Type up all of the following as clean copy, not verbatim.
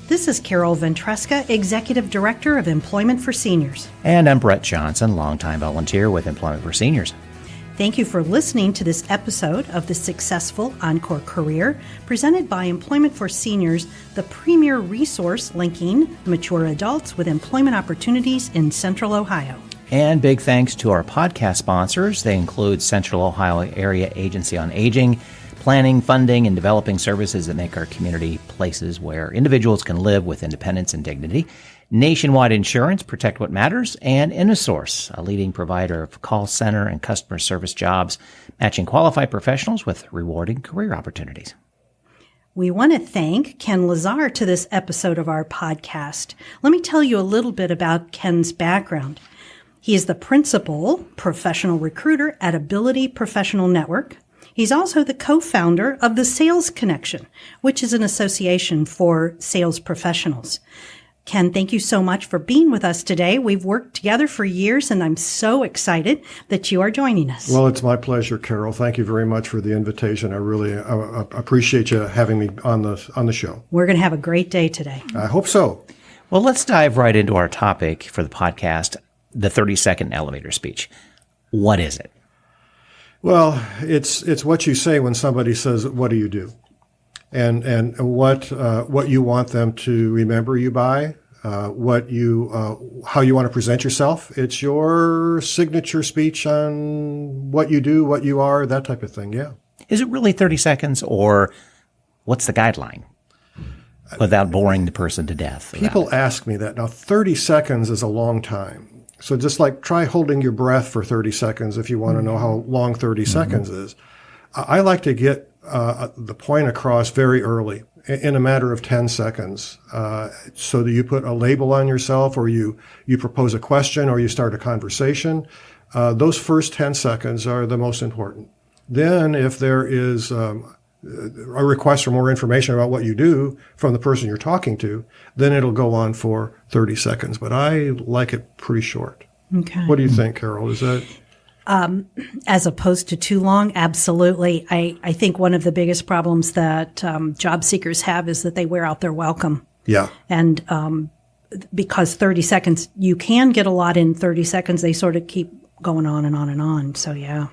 This is Carol Ventresca, Executive Director of Employment for Seniors. And I'm Brett Johnson, longtime volunteer with Employment for Seniors. Thank you for listening to this episode of The Successful Encore Career, presented by Employment for Seniors, the premier resource linking mature adults with employment opportunities in Central Ohio. And big thanks to our podcast sponsors. They include Central Ohio Area Agency on Aging, planning, funding, and developing services that make our community places where individuals can live with independence and dignity. Nationwide Insurance, Protect What Matters, and InnoSource, a leading provider of call center and customer service jobs, matching qualified professionals with rewarding career opportunities. We want to thank Ken Lazar to this episode of our podcast. Let me tell you a little bit about Ken's background. He is the principal professional recruiter at Ability Professional Network. He's also the co-founder of the Sales Connection, which is an association for sales professionals. Ken, thank you so much for being with us today. We've worked together for years, and I'm so excited that you are joining us. Well, it's my pleasure, Carol. Thank you very much for the invitation. I really appreciate you having me on the show. We're going to have a great day today. I hope so. Well, let's dive right into our topic for the podcast, the 30-second elevator speech. What is it? Well, it's what you say when somebody says, "What do you do?" and what you want them to remember you by, how you want to present yourself. It's your signature speech on what you do, what you are, that type of thing. Yeah. Is it really 30 seconds, or what's the guideline? Without boring the person to death. People ask me that. Now, 30 seconds is a long time. So just like try holding your breath for 30 seconds if you want to know how long 30 seconds is. I like to get the point across very early, in a matter of 10 seconds, so that you put a label on yourself, or you propose a question, or you start a conversation. Those first 10 seconds are the most important. Then if there is a request for more information about what you do from the person you're talking to, then it'll go on for 30 seconds. But I like it pretty short. Okay. What do you think, Carol? Is that... As opposed to too long? Absolutely. I think one of the biggest problems that job seekers have is that they wear out their welcome. Yeah. And because 30 seconds, you can get a lot in 30 seconds, they sort of keep going on and on and on. So, yeah.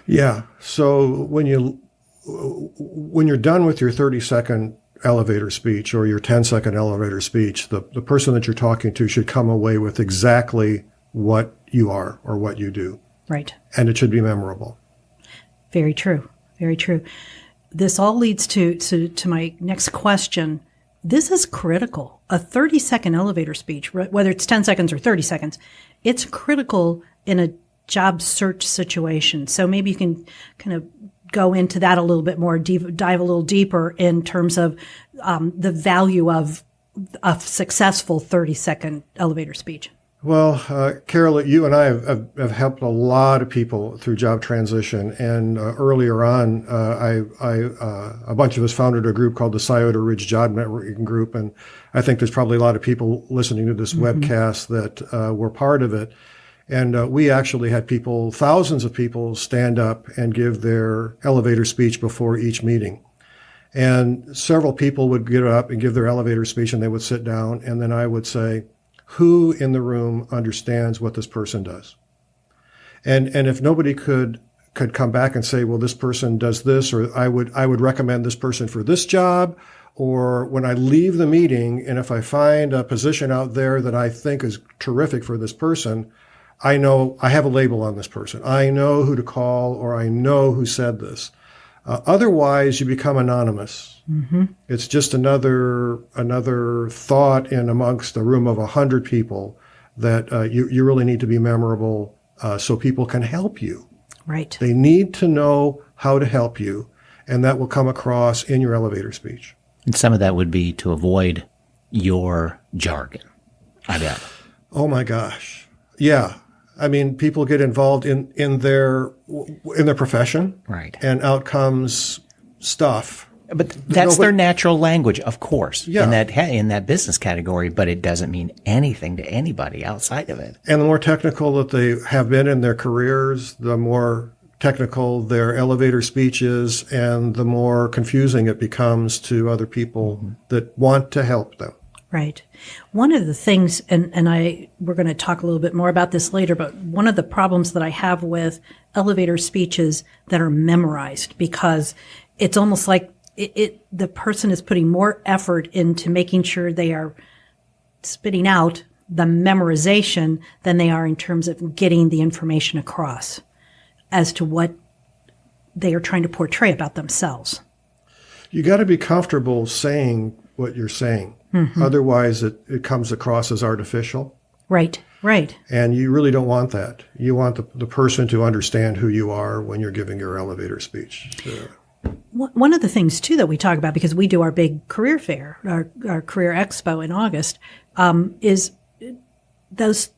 Yeah. So when you're done with your 30-second elevator speech or your 10-second elevator speech, the person that you're talking to should come away with exactly what you are or what you do. Right. And it should be memorable. Very true. Very true. This all leads to my next question. This is critical. A 30-second elevator speech, whether it's 10 seconds or 30 seconds, it's critical in a job search situation. So maybe you can kind of go into that a little bit more, dive a little deeper in terms of the value of a successful 30-second elevator speech. Well, Carol, you and I have helped a lot of people through job transition. And earlier on, a bunch of us founded a group called the Scioto Ridge Job Networking Group. And I think there's probably a lot of people listening to this webcast that were part of it. And we actually had thousands of people stand up and give their elevator speech before each meeting. And several people would get up and give their elevator speech, and they would sit down. And then I would say, who in the room understands what this person does? And if nobody could come back and say, well, this person does this, or I would recommend this person for this job, or when I leave the meeting, and if I find a position out there that I think is terrific for this person, I know I have a label on this person. I know who to call, or I know who said this. Otherwise, you become anonymous. Mm-hmm. It's just another thought in amongst a room of 100 people that you really need to be memorable so people can help you. Right. They need to know how to help you, and that will come across in your elevator speech. And some of that would be to avoid your jargon, I bet. Oh, my gosh. Yeah. I mean, people get involved in their profession, right? And out comes stuff. But that's their natural language, of course, yeah. in that business category. But it doesn't mean anything to anybody outside of it. And the more technical that they have been in their careers, the more technical their elevator speech is, and the more confusing it becomes to other people that want to help them. Right. One of the things, and we're going to talk a little bit more about this later, but one of the problems that I have with elevator speeches that are memorized, because it's almost like the person is putting more effort into making sure they are spitting out the memorization than they are in terms of getting the information across as to what they are trying to portray about themselves. You got to be comfortable saying what you're saying. Otherwise, it comes across as artificial. Right. And you really don't want that. You want the person to understand who you are when you're giving your elevator speech. One of the things, too, that we talk about, because we do our big career fair, our career expo in August, is those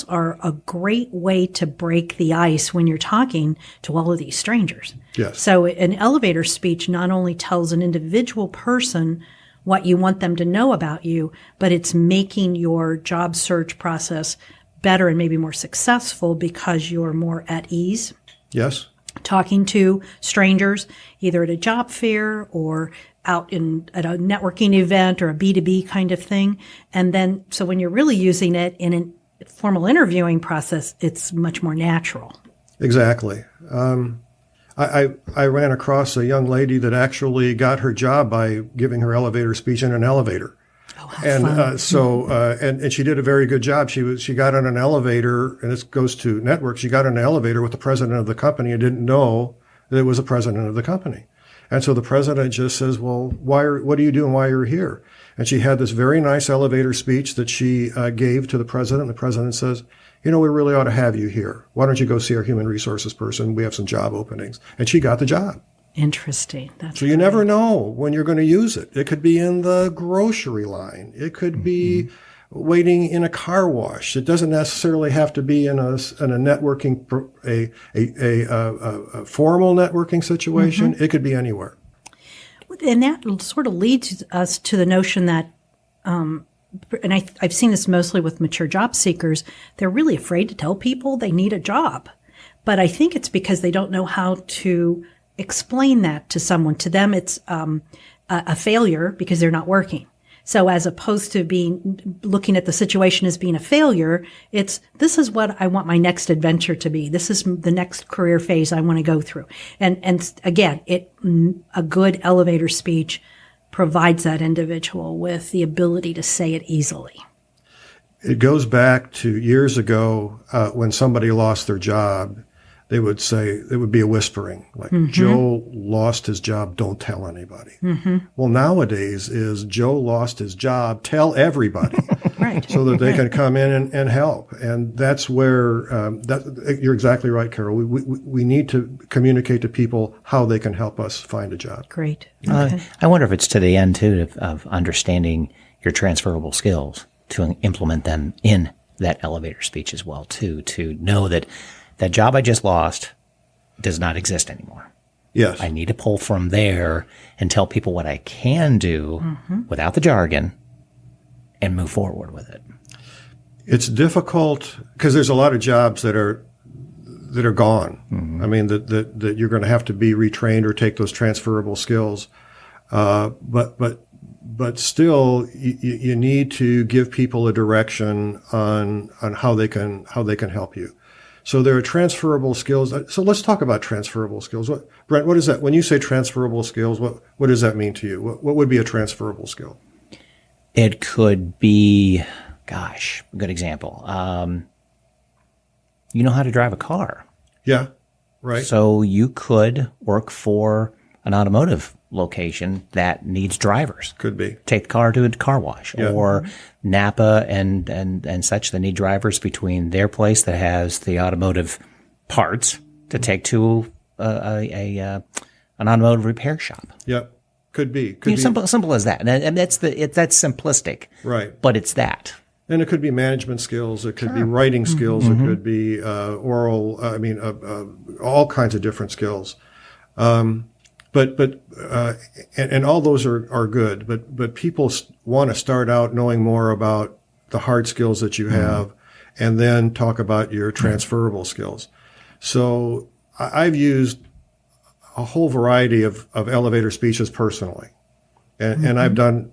are a great way to break the ice when you're talking to all of these strangers. Yes. So an elevator speech not only tells an individual person what you want them to know about you, but it's making your job search process better and maybe more successful because you're more at ease. Yes. Talking to strangers, either at a job fair or out at a networking event or a B2B kind of thing. And then, so when you're really using it in a formal interviewing process, it's much more natural. Exactly. I ran across a young lady that actually got her job by giving her elevator speech in an elevator. Oh, how fun. And she did a very good job. She got on an elevator, and this goes to network. She got on an elevator with the president of the company and didn't know that it was the president of the company. And so the president just says, well, what do you do and why are you here? And she had this very nice elevator speech that she gave to the president. The president says, we really ought to have you here. Why don't you go see our human resources person? We have some job openings. And she got the job. Interesting. So you never know when you're going to use it. It could be in the grocery line. It could be waiting in a car wash. It doesn't necessarily have to be in a networking, a formal networking situation. It could be anywhere. And that sort of leads us to the notion that, and I've seen this mostly with mature job seekers, they're really afraid to tell people they need a job. But I think it's because they don't know how to explain that to someone. To them, it's a failure because they're not working. So as opposed to looking at the situation as being a failure, this is what I want my next adventure to be. This is the next career phase I want to go through. And again, a good elevator speech provides that individual with the ability to say it easily. It goes back to years ago when somebody lost their job. They would say, it would be a whispering, like, Joe lost his job, don't tell anybody. Well, nowadays is Joe lost his job, tell everybody. Right. So that they can come in and help. And that's where, you're exactly right, Carol. We need to communicate to people how they can help us find a job. Great. Okay. I wonder if it's to the end, too, of understanding your transferable skills to implement them in that elevator speech as well, too, to know that that job I just lost does not exist anymore. Yes. I need to pull from there and tell people what I can do without the jargon and move forward with it. It's difficult because there's a lot of jobs that are gone. I mean, that you're going to have to be retrained or take those transferable skills. But still, you need to give people a direction on how they can help you. So there are transferable skills. So let's talk about transferable skills. Brent, what is that? When you say transferable skills, what does that mean to you? What would be a transferable skill? It could be, a good example. You know how to drive a car. Yeah, right. So you could work for an automotive location that needs drivers. Could be. Take the car to a car wash, Yeah. or Napa and such that need drivers between their place that has the automotive parts to take to an automotive repair shop. Yep. Could be. Could be. Simple as that. And that's simplistic. Right. But it's that. And it could be management skills. It could be writing skills. It could be oral. All kinds of different skills. But all those are good. But people want to start out knowing more about the hard skills that you have, and then talk about your transferable skills. So I've used a whole variety of elevator speeches personally. And I've done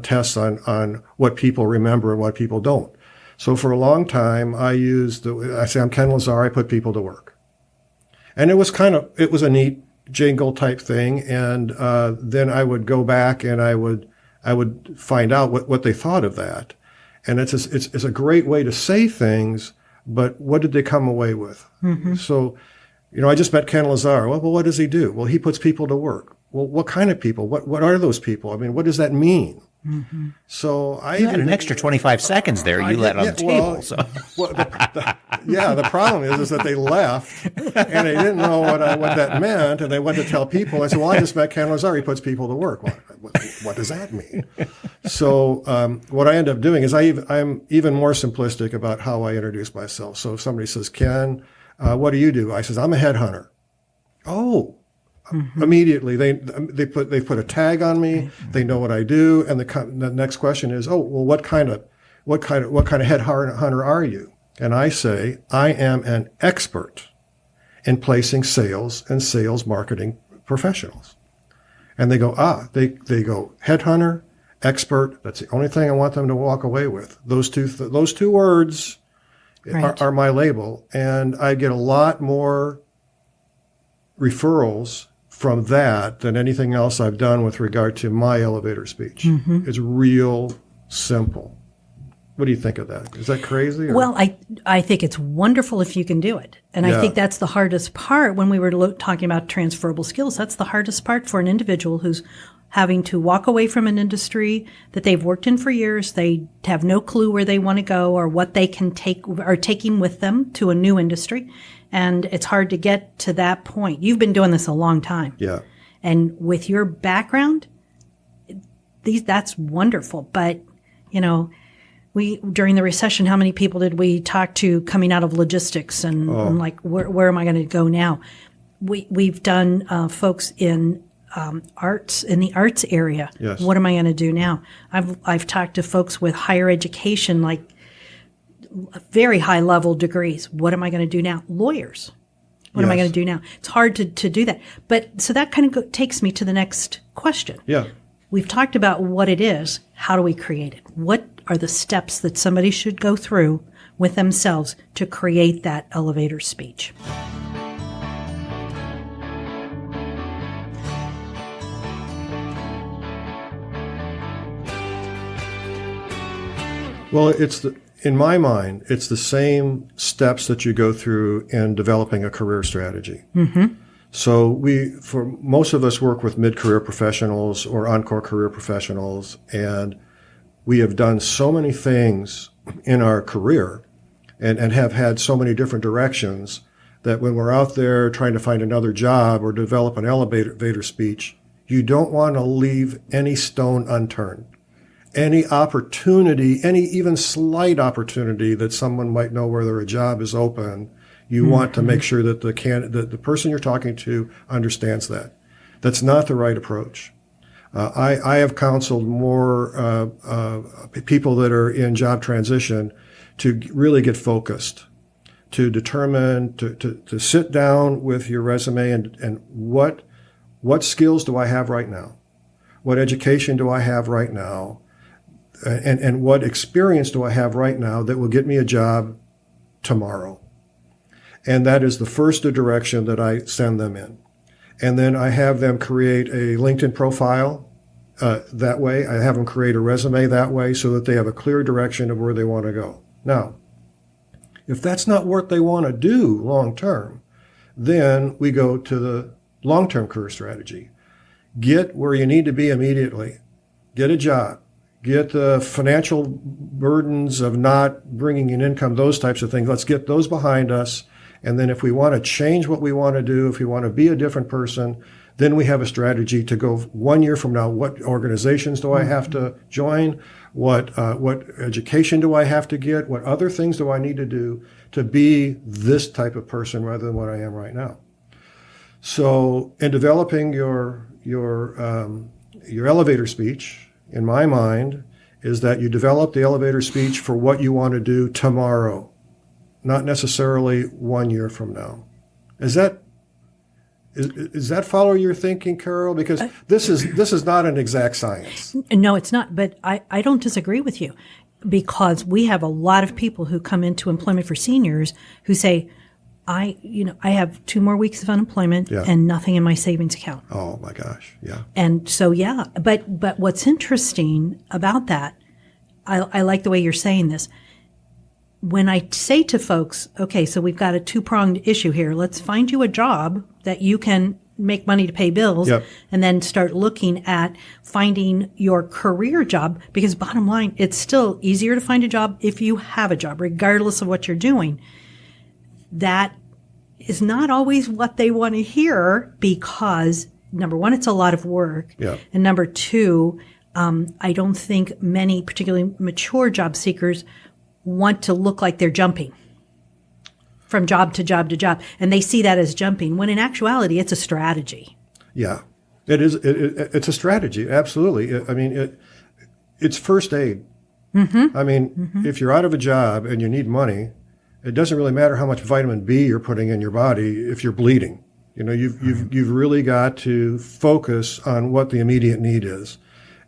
tests on what people remember and what people don't. So for a long time, I say, I'm Ken Lazar, I put people to work. And it was a neat jingle type thing. And then I would go back and I would find out what they thought of that. And it's a great way to say things, but what did they come away with? Mm-hmm. So, I just met Ken Lazar. Well, what does he do? Well, he puts people to work. Well, what kind of people? What are those people? I mean, what does that mean? Mm-hmm. So you had an extra 25 seconds there. You let on the table. The problem is that they left and they didn't know what that meant, and they went to tell people. I said, well, I just met Ken Lazar. He puts people to work. What does that mean? So what I end up doing is I'm even more simplistic about how I introduce myself. So if somebody says, Ken, what do you do? I says, I'm a headhunter. Oh. Mm-hmm. Immediately, they put a tag on me. They know what I do, and the next question is, oh, well, what kind of headhunter are you? And I say, I am an expert in placing sales and sales marketing professionals. And they go, they go headhunter, expert. That's the only thing I want them to walk away with. Those two words are my label, and I get a lot more referrals from that than anything else I've done with regard to my elevator speech. Mm-hmm. It's real simple. What do you think of that? Is that crazy? Or? Well, I think it's wonderful if you can do it. And I think that's the hardest part when we were talking about transferable skills. That's the hardest part for an individual who's having to walk away from an industry that they've worked in for years. They have no clue where they want to go or what they can taking with them to a new industry. And it's hard to get to that point. You've been doing this a long time. Yeah. And with your background, that's wonderful. But, during the recession, how many people did we talk to coming out of logistics and like, where am I going to go now? We've done folks in arts, in the arts area. Yes. What am I going to do now? I've talked to folks with higher education, like very high level degrees. What am I going to do now? Lawyers. What am I going to do now? It's hard to do that. But so that kind of takes me to the next question. Yeah. We've talked about what it is. How do we create it? What are the steps that somebody should go through with themselves to create that elevator speech? Well, in my mind, it's the same steps that you go through in developing a career strategy. Mm-hmm. So for most of us work with mid-career professionals or encore career professionals, and we have done so many things in our career and have had so many different directions that when we're out there trying to find another job or develop an elevator speech, you don't want to leave any stone unturned. Any opportunity, any even slight opportunity that someone might know whether a job is open, you want to make sure that the person you're talking to understands that. That's not the right approach. I have counseled more people that are in job transition to really get focused, to determine, to sit down with your resume and what skills do I have right now? What education do I have right now? And what experience do I have right now that will get me a job tomorrow? And that is the first direction that I send them in. And then I have them create a LinkedIn profile that way. I have them create a resume that way so that they have a clear direction of where they want to go. Now, if that's not what they want to do long term, then we go to the long-term career strategy. Get where you need to be immediately. Get a job. Get the financial burdens of not bringing in income, those types of things. Let's get those behind us. And then if we want to change what we want to do, if we want to be a different person, then we have a strategy to go 1 year from now. What organizations do I have to join? What education do I have to get? What other things do I need to do to be this type of person rather than what I am right now? So in developing your elevator speech, in my mind, is that you develop the elevator speech for what you want to do tomorrow, not necessarily 1 year from now. Is that Is that follow your thinking, Carol? Because this is not an exact science. No, it's not. But I don't disagree with you, because we have a lot of people who come into employment for seniors who say, I have 2 more weeks of unemployment and nothing in my savings account. Oh my gosh. Yeah. And so, but what's interesting about that, I like the way you're saying this. When I say to folks, okay, so we've got a 2-pronged issue here. Let's find you a job that you can make money to pay bills, and then start looking at finding your career job, because bottom line, it's still easier to find a job if you have a job, regardless of what you're doing. That is not always what they want to hear, because number one, it's a lot of work. And number two, I don't think many, particularly mature job seekers, want to look like they're jumping from job to job to job. And they see that as jumping, when in actuality, it's a strategy. Yeah, it is. It's a strategy. Absolutely. I mean, it's first aid. I mean, if you're out of a job and you need money, it doesn't really matter how much vitamin B you're putting in your body if you're bleeding. You've really got to focus on what the immediate need is.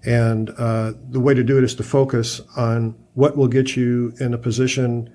And the way to do it is to focus on what will get you in a position.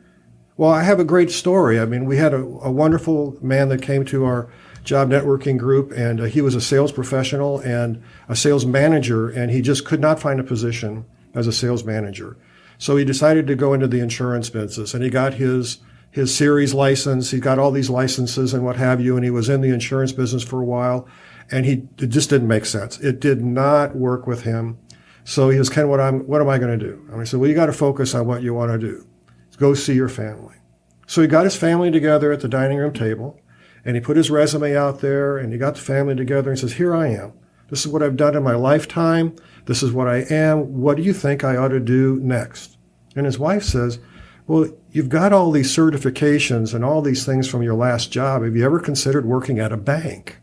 Well, I have a great story. I mean, we had a wonderful man that came to our job networking group, and he was a sales professional and a sales manager, and he just could not find a position as a sales manager. So he decided to go into the insurance business, and he got his series license. He got all these licenses and what have you, and he was in the insurance business for a while, and it just didn't make sense. It did not work with him. So he was, Ken, what am I going to do? And I said, well, you got to focus on what you want to do. Go see your family. So he got his family together at the dining room table, and he put his resume out there, and he got the family together and says, here I am. This is what I've done in my lifetime. This is what I am. What do you think I ought to do next? And his wife says, well, you've got all these certifications and all these things from your last job. Have you ever considered working at a bank?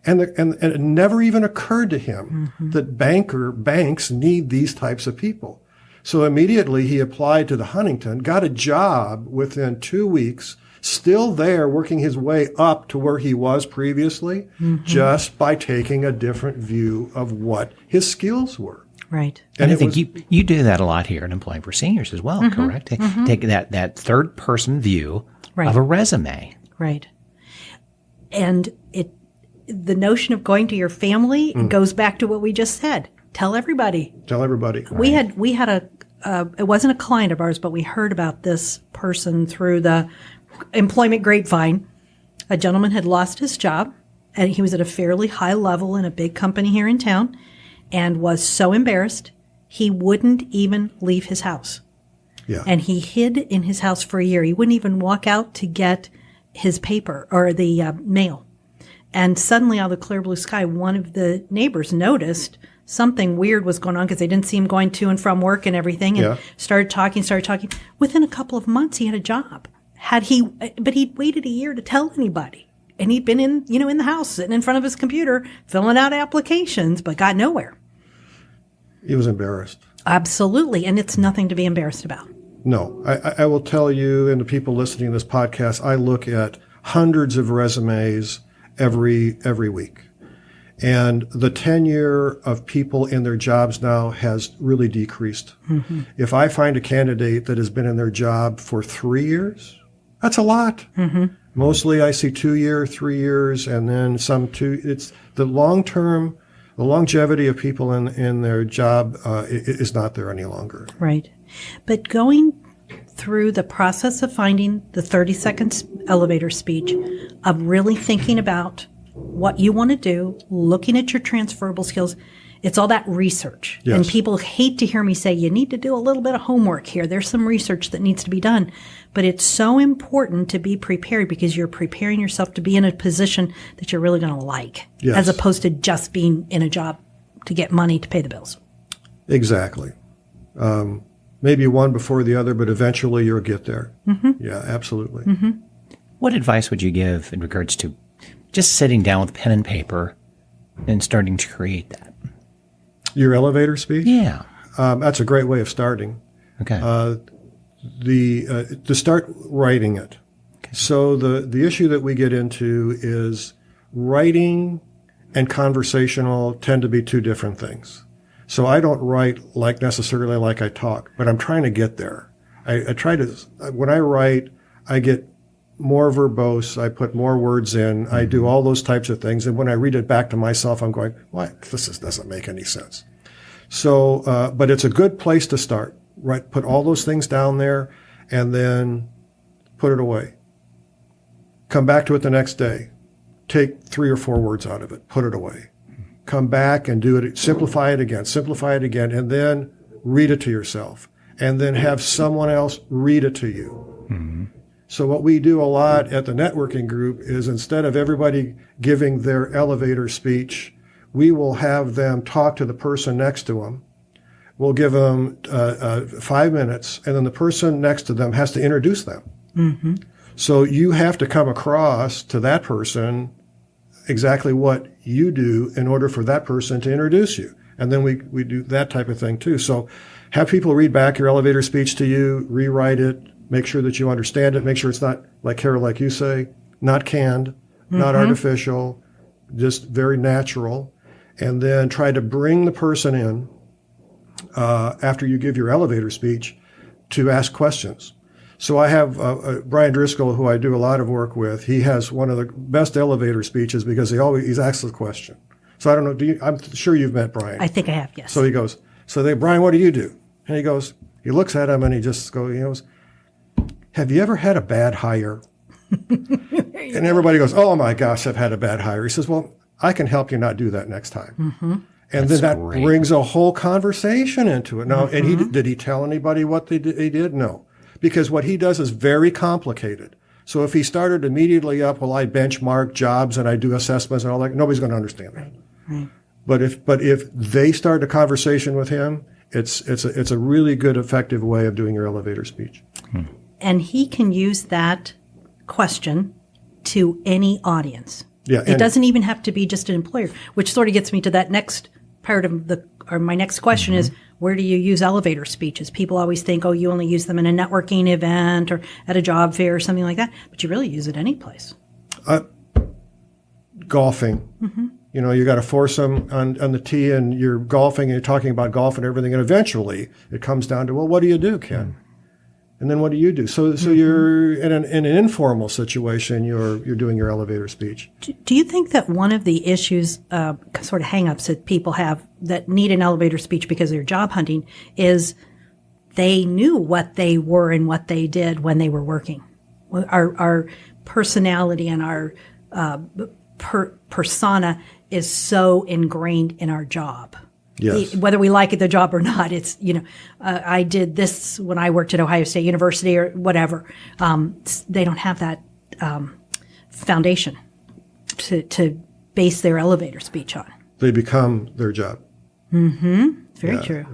And it never even occurred to him that banks need these types of people. So immediately he applied to the Huntington, got a job within 2 weeks, still there working his way up to where he was previously, just by taking a different view of what his skills were. Right. And I think you do that a lot here in Employing for Seniors as well, correct? Take that third person view of a resume. Right. And the notion of going to your family goes back to what we just said. Tell everybody. Tell everybody. We had it wasn't a client of ours, but we heard about this person through the employment grapevine. A gentleman had lost his job, and he was at a fairly high level in a big company here in town, and was so embarrassed he wouldn't even leave his house. Yeah. And he hid in his house for a year. He wouldn't even walk out to get his paper or the mail. And suddenly, out of the clear blue sky, one of the neighbors noticed something weird was going on, because they didn't see him going to and from work and everything, and started talking. Within a couple of months, he had a job. But he'd waited a year to tell anybody. And he'd been in the house, sitting in front of his computer, filling out applications, but got nowhere. He was embarrassed. Absolutely. And it's nothing to be embarrassed about. No. I will tell you, and the people listening to this podcast, I look at hundreds of resumes every week. And the tenure of people in their jobs now has really decreased. If I find a candidate that has been in their job for 3 years, that's a lot. Mostly I see 2 years, 3 years, and then some 2. It's the the longevity of people in their job is not there any longer. Right. But going through the process of finding the 30-second elevator speech, of really thinking about what you want to do, looking at your transferable skills, it's all that research. Yes. And people hate to hear me say, you need to do a little bit of homework here. There's some research that needs to be done. But it's so important to be prepared, because you're preparing yourself to be in a position that you're really going to like, as opposed to just being in a job to get money to pay the bills. Exactly. Maybe one before the other, but eventually you'll get there. Yeah, absolutely. What advice would you give in regards to just sitting down with pen and paper and starting to create that? Your elevator speech? Yeah. That's a great way of starting. Okay. To start writing it. Okay. So the issue that we get into is writing and conversational tend to be two different things. So I don't write necessarily like I talk, but I'm trying to get there. I try to, when I write, I get more verbose, I put more words in, I do all those types of things. And when I read it back to myself, I'm going, what? Doesn't make any sense. So, but it's a good place to start, right? Put all those things down there and then put it away. Come back to it the next day. Take 3 or 4 words out of it, put it away. Come back and do it, simplify it again, and then read it to yourself. And then have someone else read it to you. Mm-hmm. So what we do a lot at the networking group is instead of everybody giving their elevator speech, we will have them talk to the person next to them. We'll give them 5 minutes, and then the person next to them has to introduce them. Mm-hmm. So you have to come across to that person exactly what you do in order for that person to introduce you. And then we do that type of thing too. So have people read back your elevator speech to you, rewrite it, make sure that you understand it, make sure it's not, like Carol, like you say, not canned, not artificial, just very natural. And then try to bring the person in after you give your elevator speech to ask questions. So I have Brian Driscoll, who I do a lot of work with. He has one of the best elevator speeches because he asks the question. So I don't know, I'm sure you've met Brian. I think I have, yes. So he goes, Brian, what do you do? And he looks at him and he goes, have you ever had a bad hire? And everybody goes, oh my gosh, I've had a bad hire. He says, well, I can help you not do that next time. Mm-hmm. And then that brings a whole conversation into it. Now, and did he tell anybody what he did? No. Because what he does is very complicated. So if he started immediately up, well, I benchmark jobs and I do assessments and all that, nobody's going to understand that. Right. But if they start a conversation with him, it's a really good, effective way of doing your elevator speech. And he can use that question to any audience. Yeah, it doesn't even have to be just an employer, which sort of gets me to that next part of my next question is, where do you use elevator speeches? People always think, oh, you only use them in a networking event or at a job fair or something like that, but you really use it any place. Golfing. Mm-hmm. You know, you got a foursome on the tee and you're golfing and you're talking about golf and everything, and eventually it comes down to, well, what do you do, Ken? And then what do you do? So you're in an informal situation. You're doing your elevator speech. Do you think that one of the issues, sort of hang-ups that people have that need an elevator speech because they're job hunting is they knew what they were and what they did when they were working? Our personality and our persona is so ingrained in our job. Yes. Whether we like the job or not, it's, I did this when I worked at Ohio State University or whatever. They don't have that foundation to base their elevator speech on. They become their job. Mm-hmm. Very true.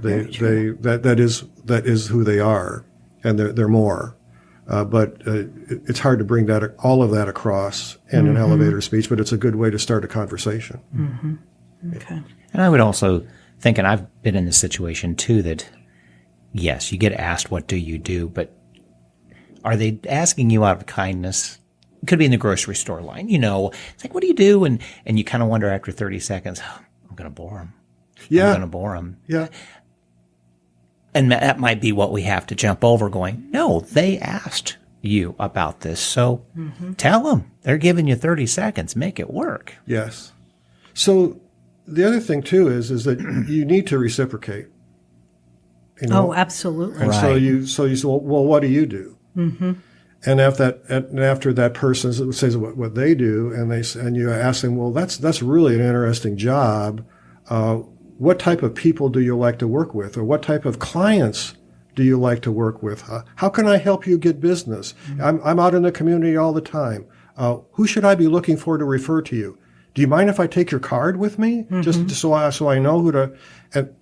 That is who they are, and they're more. But it's hard to bring all of that across in an elevator speech, but it's a good way to start a conversation. Mm-hmm. Okay. And I would also think, and I've been in this situation too, that yes, you get asked, what do you do? But are they asking you out of kindness? It could be in the grocery store line, it's like, what do you do? And you kind of wonder after 30 seconds, I'm going to bore them. Yeah. I'm going to bore them. Yeah. And that might be what we have to jump over going, no, they asked you about this. So tell them. They're giving you 30 seconds. Make it work. Yes. So the other thing too is that you need to reciprocate. Oh, absolutely. And right. so you say, well, what do you do? Mm-hmm. And after that person says what they do, and you ask them, well, that's really an interesting job. What type of people do you like to work with, or what type of clients do you like to work with? How can I help you get business? Mm-hmm. I'm out in the community all the time. Who should I be looking for to refer to you? Do you mind if I take your card with me, just so I know who to? And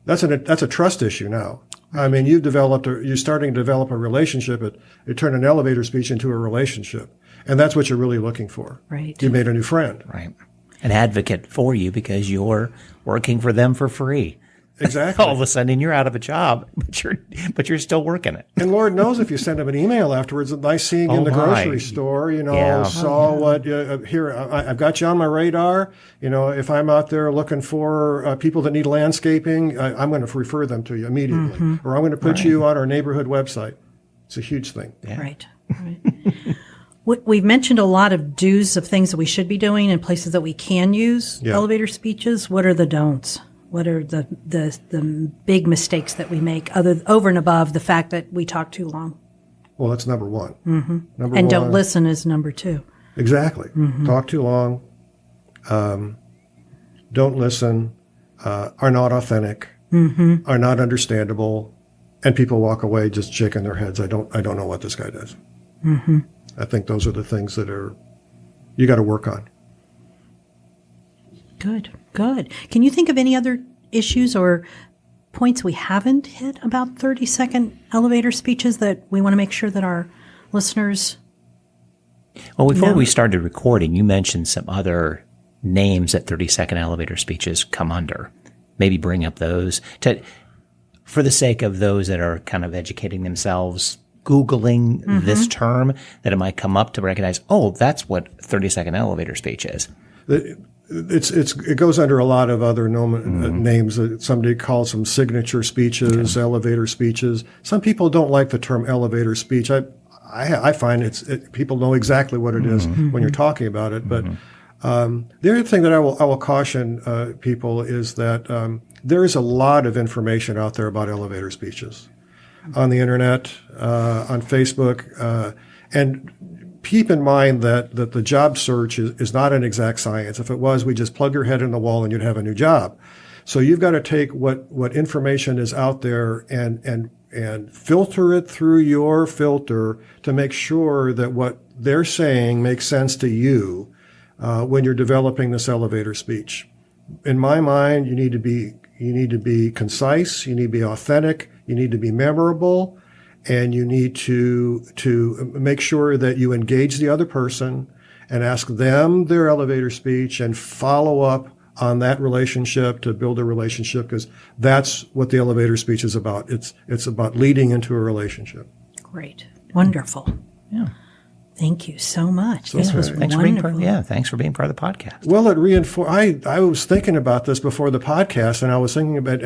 that's a trust issue now. I mean, you're starting to develop a relationship. It turned an elevator speech into a relationship, and that's what you're really looking for. Right. You made a new friend. Right. An advocate for you because you're working for them for free. Exactly. All of a sudden, you're out of a job, but you're still working it. And Lord knows if you send them an email afterwards, nice seeing you in the grocery store, here, I've got you on my radar. If I'm out there looking for people that need landscaping, I'm going to refer them to you immediately. Or I'm going to put you on our neighborhood website. It's a huge thing. Yeah. Right. We've mentioned a lot of do's of things that we should be doing and places that we can use elevator speeches. What are the don'ts? What are the big mistakes that we make over and above the fact that we talk too long? Well, that's number one. Don't listen is number two. Exactly. Talk too long. Don't listen. Are not authentic. Are not understandable. And people walk away just shaking their heads. I don't know what this guy does. I think those are the things that you got to work on. Good. Can you think of any other issues or points we haven't hit about 30-second elevator speeches that we want to make sure that our listeners Well, before we started recording, you mentioned some other names that 30-second elevator speeches come under. Maybe bring up those for the sake of those that are kind of educating themselves, Googling this term, that it might come up to recognize, oh, that's what 30-second elevator speech is. It goes under a lot of other names. Somebody calls them signature speeches, elevator speeches. Some people don't like the term elevator speech. I find people know exactly what it is when you're talking about it. But the other thing that I will caution people is that there is a lot of information out there about elevator speeches on the internet, on Facebook, and keep in mind that the job search is not an exact science. If it was, we just plug your head in the wall and you'd have a new job. So you've got to take what information is out there and filter it through your filter to make sure that what they're saying makes sense to you when you're developing this elevator speech. In my mind, you need to be concise, you need to be authentic, you need to be memorable. And you need to make sure that you engage the other person and ask them their elevator speech and follow up on that relationship to build a relationship, because that's what the elevator speech is about. It's about leading into a relationship. Great. Wonderful. Yeah. Thank you so much. So this was thanks wonderful. Thanks for being part of the podcast. Well, it reinforced. I was thinking about this before the podcast, and I was thinking about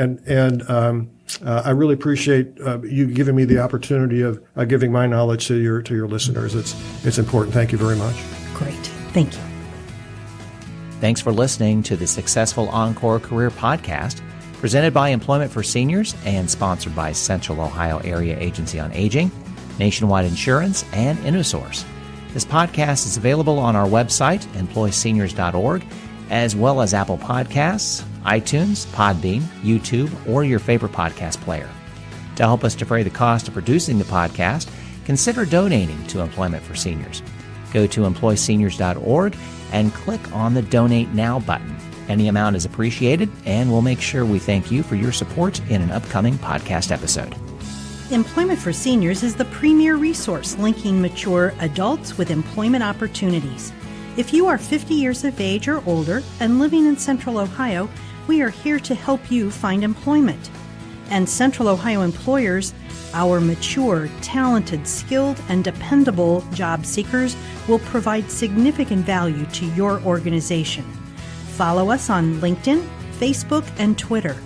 I really appreciate you giving me the opportunity of giving my knowledge to your listeners. It's important. Thank you very much. Great. Thank you. Thanks for listening to the Successful Encore Career Podcast, presented by Employment for Seniors and sponsored by Central Ohio Area Agency on Aging, Nationwide Insurance, and InnoSource. This podcast is available on our website, employseniors.org, as well as Apple Podcasts, iTunes, Podbean, YouTube, or your favorite podcast player. To help us defray the cost of producing the podcast, consider donating to Employment for Seniors. Go to employseniors.org and click on the Donate Now button. Any amount is appreciated, and we'll make sure we thank you for your support in an upcoming podcast episode. Employment for Seniors is the premier resource linking mature adults with employment opportunities. If you are 50 years of age or older and living in Central Ohio, we are here to help you find employment. And Central Ohio employers, our mature, talented, skilled, and dependable job seekers will provide significant value to your organization. Follow us on LinkedIn, Facebook, and Twitter.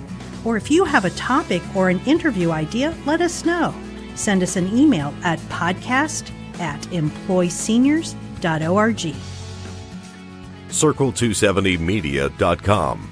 Or if you have a topic or an interview idea, let us know. Send us an email at podcast@employseniors.org. Circle270Media.com